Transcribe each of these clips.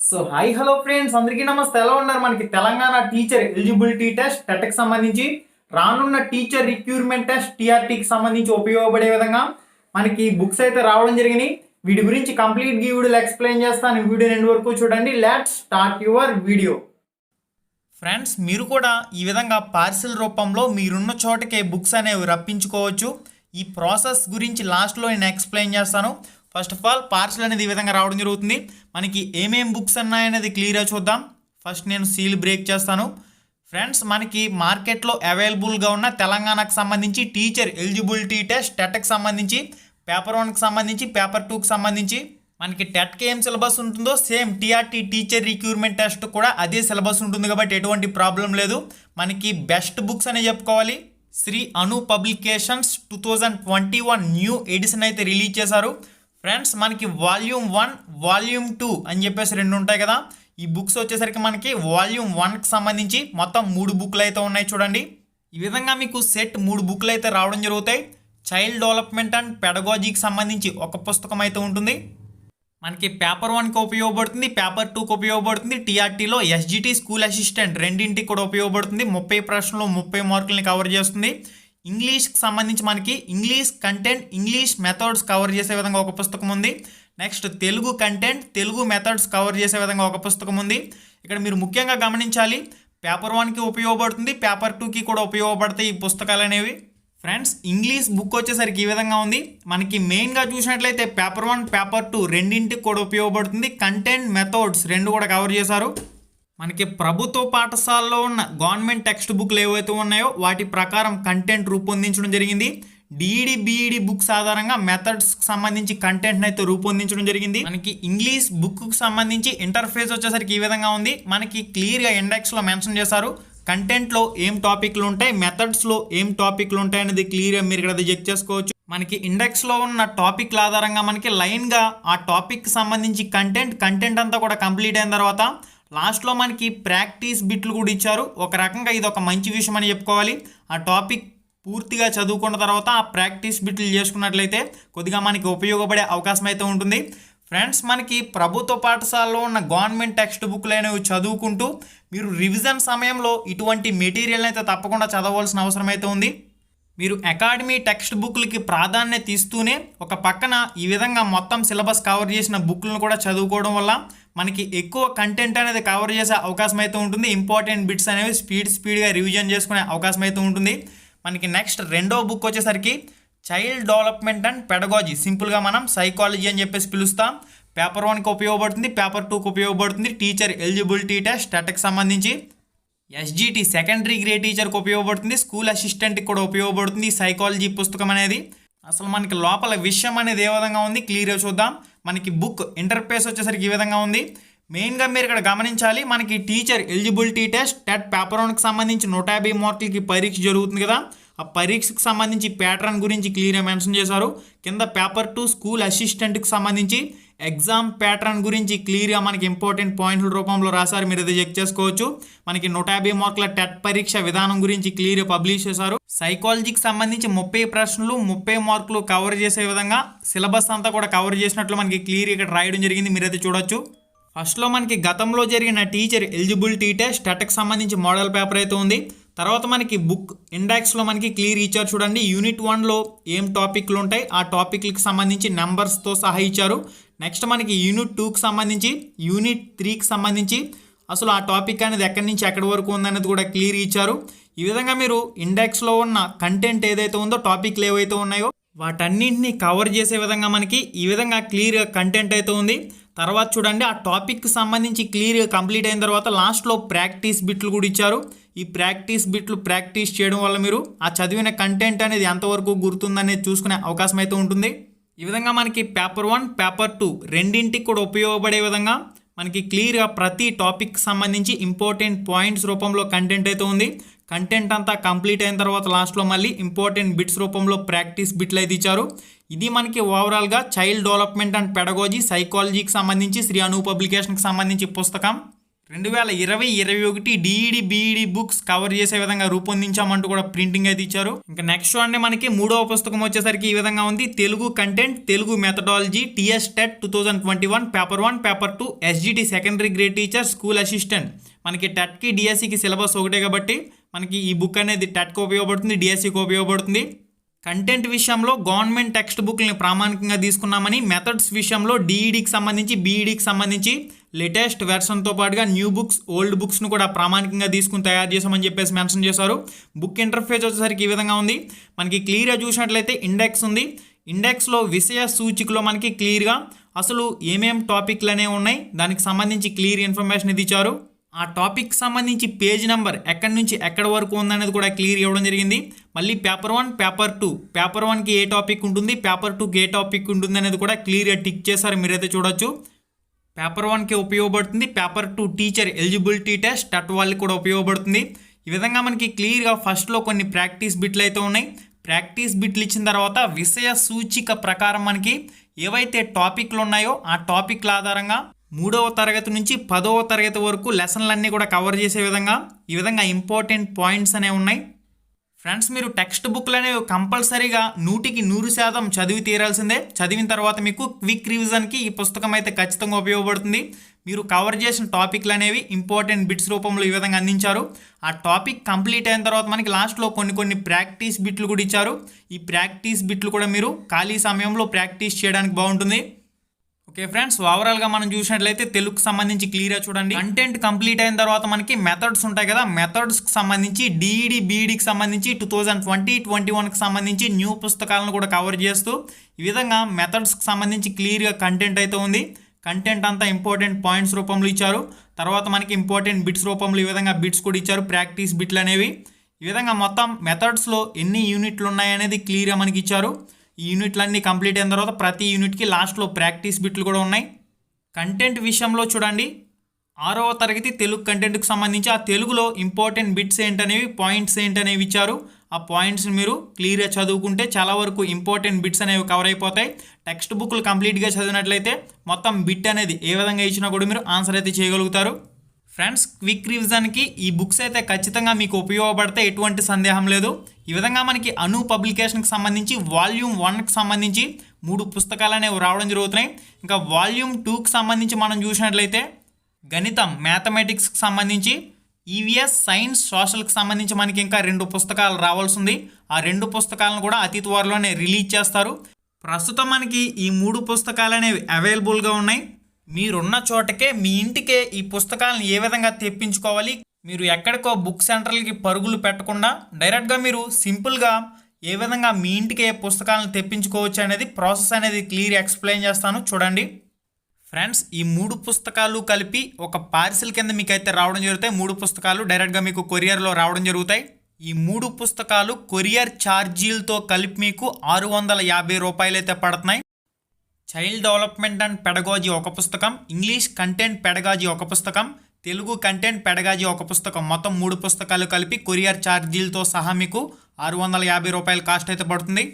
So hi hello friends అందరికీ నమస్తే. ఎలా ఉన్నారు? మనకి తెలంగాణ టీచర్ ఎలిజిబిలిటీ టెస్ట్ టెట్కి సంబంధించి రానున్న టీచర్ రిక్రూట్మెంట్ టెస్ట్ టీఆర్టీకి సంబంధించి ఉపయోగపడే విధంగా మనకి బుక్స్ అయితే రావడం జరిగినాయి. వీటి గురించి కంప్లీట్ ఈ వీడియోలో ఎక్స్ప్లెయిన్ చేస్తాను. వీడియో ఎండ్ వరకు చూడండి. Let's start your video. Friends, మీరు కూడా ఈ విధంగా పార్సిల్ రూపంలో మీరున్న చోటకే బుక్స్ అనేవి రప్పించుకోవచ్చు. ఈ ప్రాసెస్ గురించి లాస్ట్లో నేను ఎక్స్ప్లెయిన్ చేస్తాను. ఫస్ట్ ఆఫ్ ఆల్ పార్సిల్ అనేది ఈ విధంగా రావడం జరుగుతుంది. మనకి ఏమేం బుక్స్ ఉన్నాయనేది క్లియర్గా చూద్దాం. ఫస్ట్ నేను సీల్ బ్రేక్ చేస్తాను. ఫ్రెండ్స్, మనకి మార్కెట్లో అవైలబుల్గా ఉన్న తెలంగాణకు సంబంధించి టీచర్ ఎలిజిబిలిటీ టెస్ట్ టెట్కి సంబంధించి పేపర్ 1కి సంబంధించి పేపర్ 2కి సంబంధించి మనకి టెట్కి ఏం సిలబస్ ఉంటుందో same TRT teacher recruitment test కూడా అదే సిలబస్ ఉంటుంది కాబట్టి ఎటువంటి ప్రాబ్లం లేదు. మనకి బెస్ట్ బుక్స్ అనే చెప్పుకోవాలి. శ్రీ అను పబ్లికేషన్స్ 2021 న్యూ ఎడిషన్ అయితే రిలీజ్ చేశారు. ఫ్రెండ్స్, మనకి వాల్యూమ్ 1 వాల్యూమ్ 2 అని చెప్పేసి రెండు ఉంటాయి కదా. ఈ బుక్స్ వచ్చేసరికి మనకి వాల్యూమ్ 1కి సంబంధించి మొత్తం 3 బుక్లు అయితే ఉన్నాయి. చూడండి, ఈ విధంగా మీకు సెట్ 3 బుక్లు అయితే రావడం జరుగుతాయి. చైల్డ్ డెవలప్మెంట్ అండ్ పెడగాజీకి సంబంధించి ఒక పుస్తకం అయితే ఉంటుంది. మనకి పేపర్ 1కి ఉపయోగపడుతుంది, పేపర్ 2కి ఉపయోగపడుతుంది. టీఆర్టీలో ఎస్జిటి స్కూల్ అసిస్టెంట్ రెండింటికి కూడా ఉపయోగపడుతుంది. 30 ప్రశ్నలు 30 మార్కులని కవర్ చేస్తుంది. ఇంగ్లీష్కి సంబంధించి మనకి English content English methods cover చేసే విధంగా ఒక పుస్తకం ఉంది. Next Telugu content Telugu methods cover చేసే విధంగా ఒక పుస్తకం ఉంది. ఇక్కడ మీరు ముఖ్యంగా గమనించాలి, పేపర్ 1కి ఉపయోగపడుతుంది, పేపర్ 2కి కూడా ఉపయోగపడతాయి ఈ పుస్తకాలు అనేవి. ఫ్రెండ్స్, ఇంగ్లీష్ బుక్ వచ్చేసరికి ఈ విధంగా ఉంది. మనకి మెయిన్గా చూసినట్లయితే పేపర్ 1 పేపర్ 2 రెండింటికి కూడా ఉపయోగపడుతుంది. కంటెంట్ మెథడ్స్ రెండు కూడా కవర్ చేశారు. మనకి ప్రభుత్వ పాఠశాలలో ఉన్న గవర్నమెంట్ టెక్స్ట్ బుక్లు ఏవైతే ఉన్నాయో వాటి ప్రకారం కంటెంట్ రూపొందించడం జరిగింది. డిఈడి బిఈడి బుక్స్ ఆధారంగా మెథడ్స్కి సంబంధించి కంటెంట్ అయితే రూపొందించడం జరిగింది. మనకి ఇంగ్లీష్ బుక్కి సంబంధించి ఇంటర్ఫేస్ వచ్చేసరికి ఈ విధంగా ఉంది. మనకి క్లియర్గా ఇండెక్స్లో మెన్షన్ చేశారు. కంటెంట్లో ఏం టాపిక్లు ఉంటాయి, మెథడ్స్లో ఏం టాపిక్లు ఉంటాయి అనేది క్లియర్గా మీరు ఇక్కడ చెక్ చేసుకోవచ్చు. మనకి ఇండెక్స్లో ఉన్న టాపిక్ల ఆధారంగా మనకి లైన్గా ఆ టాపిక్కి సంబంధించి కంటెంట్ అంతా కూడా కంప్లీట్ అయిన తర్వాత లాస్ట్లో మనకి ప్రాక్టీస్ బిట్లు కూడా ఇచ్చారు. ఒక రకంగా ఇది ఒక మంచి విషయం అని చెప్పుకోవాలి. ఆ టాపిక్ పూర్తిగా చదువుకున్న తర్వాత ఆ ప్రాక్టీస్ బిట్లు చేసుకున్నట్లయితే కొద్దిగా మనకి ఉపయోగపడే అవకాశం అయితే ఉంటుంది. ఫ్రెండ్స్, మనకి ప్రభుత్వ పాఠశాలలో ఉన్న గవర్నమెంట్ టెక్స్ట్ బుక్లు అనేవి చదువుకుంటూ మీరు రివిజన్ సమయంలో ఇటువంటి మెటీరియల్ అయితే తప్పకుండా చదవవలసిన అవసరం అయితే ఉంది. మీరు అకాడమీ టెక్స్ట్ బుక్లకి ప్రాధాన్యత ఇస్తూనే ఒక పక్కన ఈ విధంగా మొత్తం సిలబస్ కవర్ చేసిన బుక్లను కూడా చదువుకోవడం వల్ల మనకి ఎక్కువ కంటెంట్ అనేది కవర్ చేసే అవకాశం అయితే ఉంటుంది. ఇంపార్టెంట్ బిట్స్ అనేవి స్పీడ్గా రివిజన్ చేసుకునే అవకాశం అయితే ఉంటుంది. మనకి నెక్స్ట్ రెండో బుక్ వచ్చేసరికి చైల్డ్ డెవలప్మెంట్ అండ్ పెడగాజీ, సింపుల్గా మనం సైకాలజీ అని చెప్పేసి పిలుస్తాం. పేపర్ 1కి ఉపయోగపడుతుంది, పేపర్ 2కి ఉపయోగపడుతుంది. టీచర్ ఎలిజిబిలిటీ టెస్ట్ టెట్కి సంబంధించి ఎస్జిటి సెకండరీ గ్రేడ్ టీచర్కి ఉపయోగపడుతుంది, స్కూల్ అసిస్టెంట్కి కూడా ఉపయోగపడుతుంది సైకాలజీ పుస్తకం అనేది. అసలు మనకి లోపల విషయం అనేది ఏ విధంగా ఉంది క్లియర్గా చూద్దాం. మనకి బుక్ ఇంటర్ఫేస్ వచ్చేసరికి ఈ విధంగా ఉంది. మెయిన్గా మీరు ఇక్కడ గమనించాలి, మనకి teacher eligibility test TET paper 1కి సంబంధించి 150 మార్కులకి పరీక్ష జరుగుతుంది కదా. ఆ పరీక్షకు సంబంధించి ప్యాటర్న్ గురించి క్లియర్గా మెన్షన్ చేశారు. కింద పేపర్ 2 స్కూల్ అసిస్టెంట్కి సంబంధించి ఎగ్జామ్ ప్యాటర్న్ గురించి క్లియర్గా మనకి ఇంపార్టెంట్ పాయింట్ల రూపంలో రాశారు. మీరు ఇది చెక్ చేసుకోవచ్చు. మనకి 150 మార్కుల టెట్ పరీక్ష విధానం గురించి క్లియర్గా పబ్లిష్ చేశారు. సైకాలజీకి సంబంధించి 30 ప్రశ్నలు 30 మార్కులు కవర్ చేసే విధంగా సిలబస్ అంతా కూడా కవర్ చేసినట్లు మనకి క్లియర్గా ఇక్కడ రాయడం జరిగింది. మీరు అయితే చూడొచ్చు. ఫస్ట్లో మనకి గతంలో జరిగిన టీచర్ ఎలిజిబిలిటీ టెస్ట్ టెట్కి సంబంధించి మోడల్ పేపర్ అయితే ఉంది. తర్వాత మనకి బుక్ ఇండెక్స్లో మనకి క్లియర్ ఇచ్చారు. చూడండి, యూనిట్ 1లో ఏం టాపిక్లు ఉంటాయి ఆ టాపిక్లకు సంబంధించి నెంబర్స్తో సహా ఇచ్చారు. నెక్స్ట్ మనకి యూనిట్ 2కి సంబంధించి యూనిట్ 3కి సంబంధించి అసలు ఆ టాపిక్ అనేది ఎక్కడి నుంచి ఎక్కడి వరకు ఉందనేది కూడా క్లియర్ ఇచ్చారు. ఈ విధంగా మీరు ఇండెక్స్లో ఉన్న కంటెంట్ ఏదైతే ఉందో టాపిక్లు ఏవైతే ఉన్నాయో వాటన్నింటినీ కవర్ చేసే విధంగా మనకి ఈ విధంగా క్లియర్గా కంటెంట్ అయితే ఉంది. తర్వాత చూడండి, ఆ టాపిక్కి సంబంధించి క్లియర్గా కంప్లీట్ అయిన తర్వాత లాస్ట్లో ప్రాక్టీస్ బిట్లు కూడా ఇచ్చారు. ఈ ప్రాక్టీస్ బిట్లు ప్రాక్టీస్ చేయడం వల్ల మీరు ఆ చదివిన కంటెంట్ అనేది ఎంతవరకు గుర్తుందనేది చూసుకునే అవకాశం అయితే ఉంటుంది. ఈ విధంగా మనకి పేపర్ 1 పేపర్ 2 రెండింటికి కూడా ఉపయోగపడే విధంగా మనకి క్లియర్గా ప్రతి టాపిక్కి సంబంధించి ఇంపార్టెంట్ పాయింట్స్ రూపంలో కంటెంట్ అయితే ఉంది. కంటెంట్ అంతా కంప్లీట్ అయిన తర్వాత లాస్ట్లో మళ్ళీ ఇంపార్టెంట్ బిట్స్ రూపంలో ప్రాక్టీస్ బిట్లు అయితే ఇచ్చారు. ఇది మనకి ఓవరాల్గా చైల్డ్ డెవలప్మెంట్ అండ్ పెడగాజీ సైకాలజీకి సంబంధించి శ్రీ అను పబ్లికేషన్కి సంబంధించి పుస్తకం. 2020-21 డిఈడి బీఈడి బుక్స్ కవర్ చేసే విధంగా రూపొందించామంటూ కూడా ప్రింటింగ్ అయితే ఇచ్చారు. ఇంకా నెక్స్ట్ చూడండి, మనకి 3వ పుస్తకం వచ్చేసరికి ఈ విధంగా ఉంది. Telugu content, Telugu methodology, TS TET 2021 paper 1, paper 2, SGT secondary grade teacher, school assistant. మనకి టెట్కి డిఎస్సికి సిలబస్ ఒకటే కాబట్టి మనకి ఈ బుక్ అనేది టెట్కి ఉపయోగపడుతుంది, డిఎస్సికి ఉపయోగపడుతుంది. కంటెంట్ విషయంలో గవర్నమెంట్ టెక్స్ట్ బుక్ని ప్రామాణికంగా తీసుకున్నామని, మెథడ్స్ విషయంలో డిఈడికి సంబంధించి బీఈడికి సంబంధించి లేటెస్ట్ వెర్షన్తో పాటుగా న్యూ బుక్స్, ఓల్డ్ బుక్స్ను కూడా ప్రామాణికంగా తీసుకుని తయారు చేసామని చెప్పేసి మెన్షన్ చేశారు. బుక్ ఇంటర్ఫేస్ వచ్చేసరికి ఈ విధంగా ఉంది. మనకి క్లియర్గా చూసినట్లయితే ఇండెక్స్ ఉంది. ఇండెక్స్లో విషయ సూచికలో మనకి క్లియర్గా అసలు ఏమేం టాపిక్లు అనేవి ఉన్నాయి, దానికి సంబంధించి క్లియర్ ఇన్ఫర్మేషన్ ఇది ఇచ్చారు. ఆ టాపిక్ సంబంధించి పేజ్ నెంబర్ ఎక్కడి నుంచి ఎక్కడి వరకు ఉందనేది కూడా క్లియర్ ఇవ్వడం జరిగింది. మళ్ళీ పేపర్ 1, పేపర్ 2, పేపర్ 1కి ఏ టాపిక్ ఉంటుంది, పేపర్ 2కి ఏ టాపిక్ ఉంటుంది అనేది కూడా క్లియర్గా టిక్ చేశారు, మీరైతే చూడొచ్చు. పేపర్ 1కి ఉపయోగపడుతుంది, పేపర్ 2 టీచర్ ఎలిజిబిలిటీ టెస్ట్ టట్ వాళ్ళకి కూడా ఉపయోగపడుతుంది. ఈ విధంగా మనకి క్లియర్గా ఫస్ట్లో కొన్ని ప్రాక్టీస్ బిట్లు అయితే ఉన్నాయి. ప్రాక్టీస్ బిట్లు ఇచ్చిన తర్వాత విషయ సూచిక ప్రకారం మనకి ఏవైతే టాపిక్లు ఉన్నాయో ఆ టాపిక్ల ఆధారంగా 3వ తరగతి నుంచి 10వ తరగతి వరకు లెసన్లన్నీ కూడా కవర్ చేసే విధంగా ఈ విధంగా ఇంపార్టెంట్ పాయింట్స్ అనేవి ఉన్నాయి. ఫ్రెండ్స్, మీరు టెక్స్ట్ బుక్లు అనేవి కంపల్సరీగా 100% చదివి తీరాల్సిందే. చదివిన తర్వాత మీకు క్విక్ రివిజన్కి ఈ పుస్తకం అయితే ఖచ్చితంగా ఉపయోగపడుతుంది. మీరు కవర్ చేసిన టాపిక్లు అనేవి ఇంపార్టెంట్ బిట్స్ రూపంలో ఈ విధంగా అందించారు. ఆ టాపిక్ కంప్లీట్ అయిన తర్వాత మనకి లాస్ట్లో కొన్ని ప్రాక్టీస్ బిట్లు కూడా ఇచ్చారు. ఈ ప్రాక్టీస్ బిట్లు కూడా మీరు ఖాళీ సమయంలో ప్రాక్టీస్ చేయడానికి బాగుంటుంది. ఓకే ఫ్రెండ్స్, ఓవరాల్గా మనం చూసినట్లయితే తెలుగుకి సంబంధించి క్లియర్గా చూడండి. కంటెంట్ కంప్లీట్ అయిన తర్వాత మనకి మెథడ్స్ ఉంటాయి కదా, మెథడ్స్కి సంబంధించి డిఈడి బీఈడికి సంబంధించి 2020-21కి సంబంధించి న్యూ పుస్తకాలను కూడా కవర్ చేస్తూ ఈ విధంగా మెథడ్స్కి సంబంధించి క్లియర్గా కంటెంట్ అయితే ఉంది. కంటెంట్ అంతా ఇంపార్టెంట్ పాయింట్స్ రూపంలో ఇచ్చారు. తర్వాత మనకి ఇంపార్టెంట్ బిట్స్ రూపంలో ఈ విధంగా బిట్స్ కూడా ఇచ్చారు, ప్రాక్టీస్ బిట్లు అనేవి. ఈ విధంగా మొత్తం మెథడ్స్లో ఎన్ని యూనిట్లు ఉన్నాయనేది క్లియర్గా మనకి ఇచ్చారు. ఈ యూనిట్లన్నీ కంప్లీట్ అయిన తర్వాత ప్రతి యూనిట్కి లాస్ట్లో ప్రాక్టీస్ బిట్లు కూడా ఉన్నాయి. కంటెంట్ విషయంలో చూడండి, 6వ తరగతి తెలుగు కంటెంట్కి సంబంధించి ఆ తెలుగులో ఇంపార్టెంట్ బిట్స్ ఏంటనేవి, పాయింట్స్ ఏంటనేవి ఇచ్చారు. ఆ పాయింట్స్ని మీరు క్లియర్గా చదువుకుంటే చాలా వరకు ఇంపార్టెంట్ బిట్స్ అనేవి కవర్ అయిపోతాయి. టెక్స్ట్ బుక్లు కంప్లీట్గా చదివినట్లయితే మొత్తం బిట్ అనేది ఏ విధంగా ఇచ్చినా కూడా మీరు ఆన్సర్ అయితే చేయగలుగుతారు. ఫ్రెండ్స్, క్విక్ రివిజన్కి ఈ బుక్స్ అయితే ఖచ్చితంగా మీకు ఉపయోగపడితే ఎటువంటి సందేహం లేదు. ఈ విధంగా మనకి అను పబ్లికేషన్కి సంబంధించి వాల్యూమ్ 1కి సంబంధించి 3 పుస్తకాలు అనేవి రావడం జరుగుతున్నాయి. ఇంకా వాల్యూమ్ 2కి సంబంధించి మనం చూసినట్లయితే గణితం, మ్యాథమెటిక్స్కి సంబంధించి, ఈవీఎస్, సైన్స్, సోషల్కి సంబంధించి మనకి ఇంకా 2 పుస్తకాలు రావాల్సి ఉంది. ఆ 2 పుస్తకాలను కూడా అతి త్వరలోనే రిలీజ్ చేస్తారు. ప్రస్తుతం మనకి ఈ 3 పుస్తకాలు అనేవి అవైలబుల్గా ఉన్నాయి. మీరున్న చోటకే, మీ ఇంటికే ఈ పుస్తకాలను ఏ విధంగా తెప్పించుకోవాలి, మీరు ఎక్కడికో బుక్ సెంటర్లకి పరుగులు పెట్టకుండా డైరెక్ట్గా మీరు సింపుల్గా ఏ విధంగా మీ ఇంటికే పుస్తకాలను తెప్పించుకోవచ్చు అనేది ప్రాసెస్ అనేది క్లియర్ ఎక్స్ప్లెయిన్ చేస్తాను, చూడండి. ఫ్రెండ్స్, ఈ 3 పుస్తకాలు కలిపి ఒక పార్సిల్ కింద మీకు అయితే రావడం జరుగుతాయి. 3 పుస్తకాలు డైరెక్ట్గా మీకు కొరియర్లో రావడం జరుగుతాయి. ఈ 3 పుస్తకాలు కొరియర్ ఛార్జీలతో కలిపి మీకు 650 రూపాయలు అయితే పడుతున్నాయి. చైల్డ్ డెవలప్మెంట్ అండ్ పెడగాజీ ఒక పుస్తకం, ఇంగ్లీష్ కంటెంట్ పెడగాజీ ఒక పుస్తకం, తెలుగు కంటెంట్ పెడగాజీ ఒక పుస్తకం, మొత్తం 3 పుస్తకాలు కలిపి కొరియర్ ఛార్జీలతో సహా మీకు 650 రూపాయల కాస్ట్ అయితే పడుతుంది.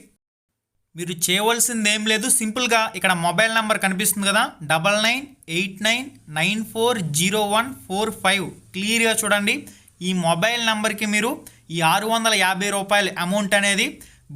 మీరు చేయవలసింది ఏం లేదు, సింపుల్గా ఇక్కడ మొబైల్ నెంబర్ కనిపిస్తుంది కదా, 9989940145 క్లియర్గా చూడండి. ఈ మొబైల్ నెంబర్కి మీరు ఈ 650 రూపాయల అమౌంట్ అనేది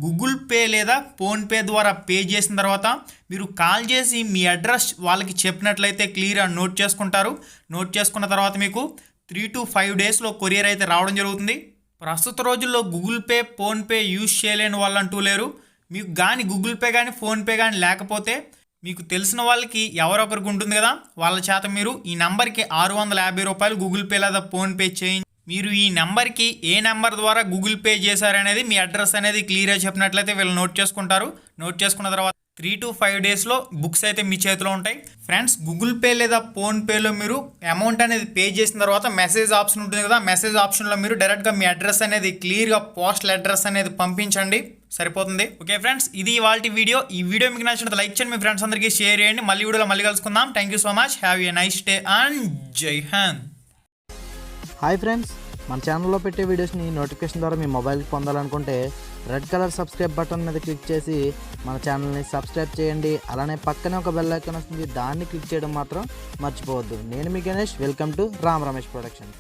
గూగుల్ పే లేదా ఫోన్పే ద్వారా పే చేసిన తర్వాత మీరు కాల్ చేసి మీ అడ్రస్ వాళ్ళకి చెప్పినట్లయితే క్లియర్గా నోట్ చేసుకుంటారు. నోట్ చేసుకున్న తర్వాత మీకు 3 to 5 డేస్లో కొరియర్ అయితే రావడం జరుగుతుంది. ప్రస్తుత రోజుల్లో గూగుల్ పే, ఫోన్పే యూజ్ చేయలేని వాళ్ళంటూ లేరు. మీకు కానీ గూగుల్ పే కానీ ఫోన్పే కానీ లేకపోతే మీకు తెలిసిన వాళ్ళకి ఎవరొకరికి ఉంటుంది కదా, వాళ్ళ చేత మీరు ఈ నెంబర్కి 650 రూపాయలు గూగుల్ పే లేదా ఫోన్పే చేయండి. మీరు ఈ నెంబర్కి ఏ నెంబర్ ద్వారా గూగుల్ పే చేశారనేది, మీ అడ్రస్ అనేది క్లియర్గా చెప్పినట్లయితే వీళ్ళు నోట్ చేసుకుంటారు. నోట్ చేసుకున్న తర్వాత 3 to 5 డేస్లో బుక్స్ అయితే మీ చేతిలో ఉంటాయి. ఫ్రెండ్స్, గూగుల్ పే లేదా ఫోన్పేలో మీరు అమౌంట్ అనేది పే చేసిన తర్వాత మెసేజ్ ఆప్షన్ ఉంటుంది కదా, మెసేజ్ ఆప్షన్లో మీరు డైరెక్ట్గా మీ అడ్రస్ అనేది క్లియర్గా పోస్టల్ అడ్రస్ అనేది పంపించండి, సరిపోతుంది. ఓకే ఫ్రెండ్స్, ఇది ఇవాల్టి వీడియో. ఈ వీడియో మీకు నచ్చినట్లయితే లైక్ చేయండి, మీ ఫ్రెండ్స్ అందరికీ షేర్ చేయండి. మళ్ళీ వీడియోలో మళ్ళీ కలుసుకుందాం. Thank you so much. Have a nice day and జై హింద్. హాయ్ ఫ్రెండ్స్, మన ఛానల్లో పెట్టే వీడియోస్ని నోటిఫికేషన్ ద్వారా మీ మొబైల్కి పొందాలనుకుంటే రెడ్ కలర్ సబ్స్క్రైబ్ బటన్ మీద క్లిక్ చేసి మన ఛానల్ని సబ్స్క్రైబ్ చేయండి. అలానే పక్కనే ఒక బెల్ ఐకాన్ వస్తుంది, దాన్ని క్లిక్ చేయడం మాత్రం మర్చిపోవద్దు. నేను మీ Ganesh, welcome to Ram Ramesh productions.